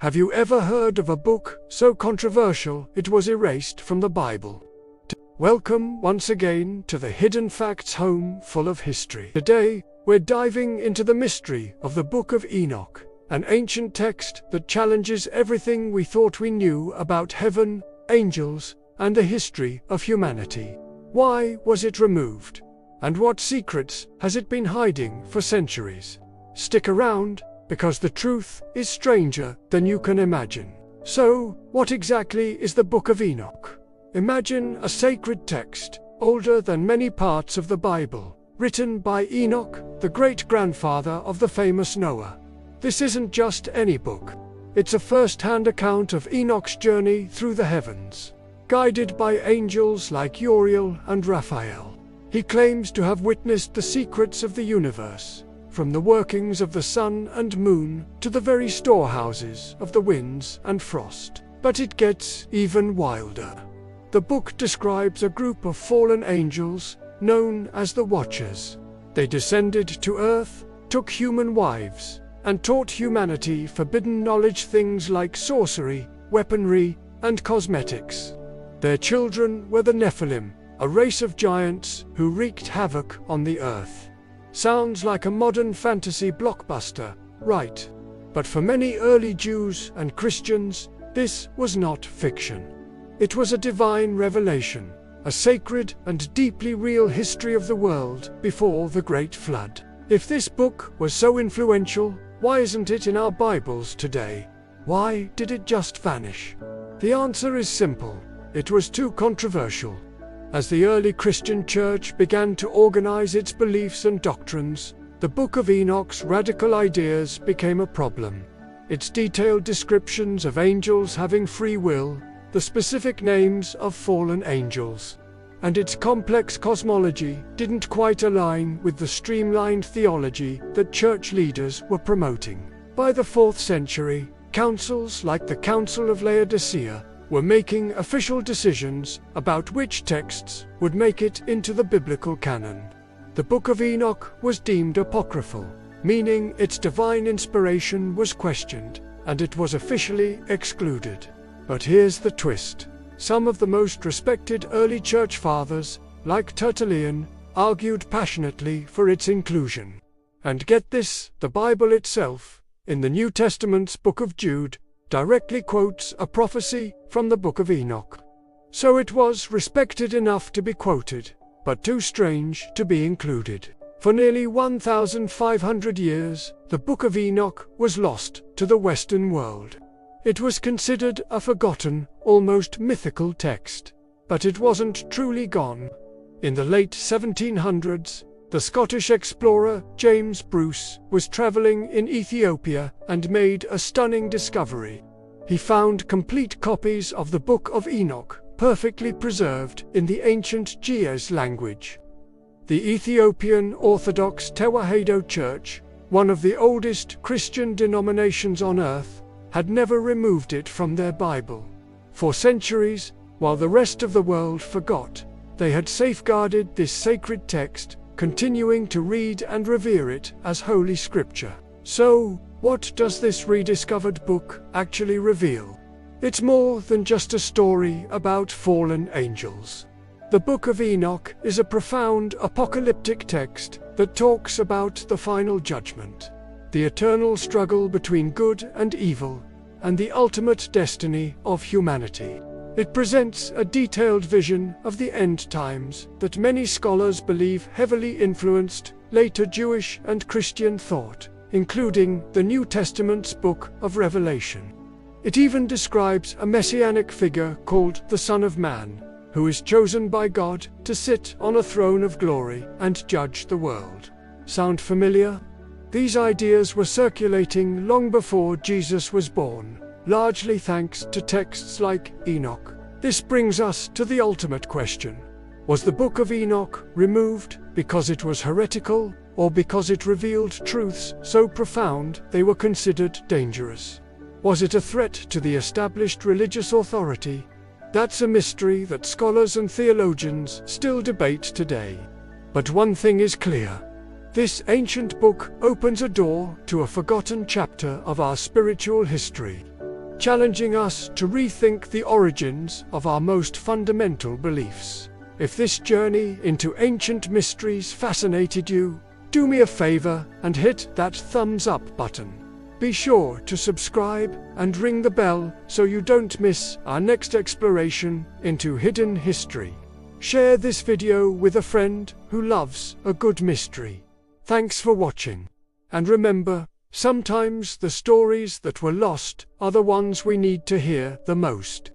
Have you ever heard of a book so controversial it was erased from the Bible? Welcome once again to the Hidden Facts home full of history. Today, we're diving into the mystery of the Book of Enoch, an ancient text that challenges everything we thought we knew about heaven, angels, and the history of humanity. Why was it removed? And what secrets has it been hiding for centuries? Stick around, because the truth is stranger than you can imagine. So, what exactly is the Book of Enoch? Imagine a sacred text, older than many parts of the Bible, written by Enoch, the great-grandfather of the famous Noah. This isn't just any book. It's a first-hand account of Enoch's journey through the heavens, guided by angels like Uriel and Raphael. He claims to have witnessed the secrets of the universe, from the workings of the sun and moon to the very storehouses of the winds and frost. But it gets even wilder. The book describes a group of fallen angels, known as the Watchers. They descended to earth, took human wives, and taught humanity forbidden knowledge, things like sorcery, weaponry, and cosmetics. Their children were the Nephilim, a race of giants who wreaked havoc on the earth. Sounds like a modern fantasy blockbuster, right? But for many early Jews and Christians, this was not fiction. It was a divine revelation, a sacred and deeply real history of the world before the Great Flood. If this book was so influential, why isn't it in our Bibles today? Why did it just vanish? The answer is simple: it was too controversial. As the early Christian church began to organize its beliefs and doctrines, the Book of Enoch's radical ideas became a problem. Its detailed descriptions of angels having free will, the specific names of fallen angels, and its complex cosmology didn't quite align with the streamlined theology that church leaders were promoting. By the 4th century, councils like the Council of Laodicea were making official decisions about which texts would make it into the biblical canon. The Book of Enoch was deemed apocryphal, meaning its divine inspiration was questioned, and it was officially excluded. But here's the twist. Some of the most respected early church fathers, like Tertullian, argued passionately for its inclusion. And get this, the Bible itself, in the New Testament's Book of Jude, directly quotes a prophecy from the Book of Enoch. So it was respected enough to be quoted, but too strange to be included. For nearly 1,500 years, the Book of Enoch was lost to the Western world. It was considered a forgotten, almost mythical text. But it wasn't truly gone. In the late 1700s, the Scottish explorer James Bruce was traveling in Ethiopia and made a stunning discovery. He found complete copies of the Book of Enoch, perfectly preserved in the ancient Ge'ez language. The Ethiopian Orthodox Tewahedo Church, one of the oldest Christian denominations on earth, had never removed it from their Bible. For centuries, while the rest of the world forgot, they had safeguarded this sacred text, continuing to read and revere it as Holy Scripture. So, what does this rediscovered book actually reveal? It's more than just a story about fallen angels. The Book of Enoch is a profound apocalyptic text that talks about the final judgment, the eternal struggle between good and evil, and the ultimate destiny of humanity. It presents a detailed vision of the end times that many scholars believe heavily influenced later Jewish and Christian thought, including the New Testament's Book of Revelation. It even describes a messianic figure called the Son of Man, who is chosen by God to sit on a throne of glory and judge the world. Sound familiar? These ideas were circulating long before Jesus was born, largely thanks to texts like Enoch. This brings us to the ultimate question. Was the Book of Enoch removed because it was heretical, or because it revealed truths so profound they were considered dangerous? Was it a threat to the established religious authority? That's a mystery that scholars and theologians still debate today. But one thing is clear. This ancient book opens a door to a forgotten chapter of our spiritual history. challenging us to rethink the origins of our most fundamental beliefs. If this journey into ancient mysteries fascinated you, do me a favor and hit that thumbs up button. Be sure to subscribe and ring the bell so you don't miss our next exploration into hidden history. Share this video with a friend who loves a good mystery. Thanks for watching. And remember, sometimes the stories that were lost are the ones we need to hear the most.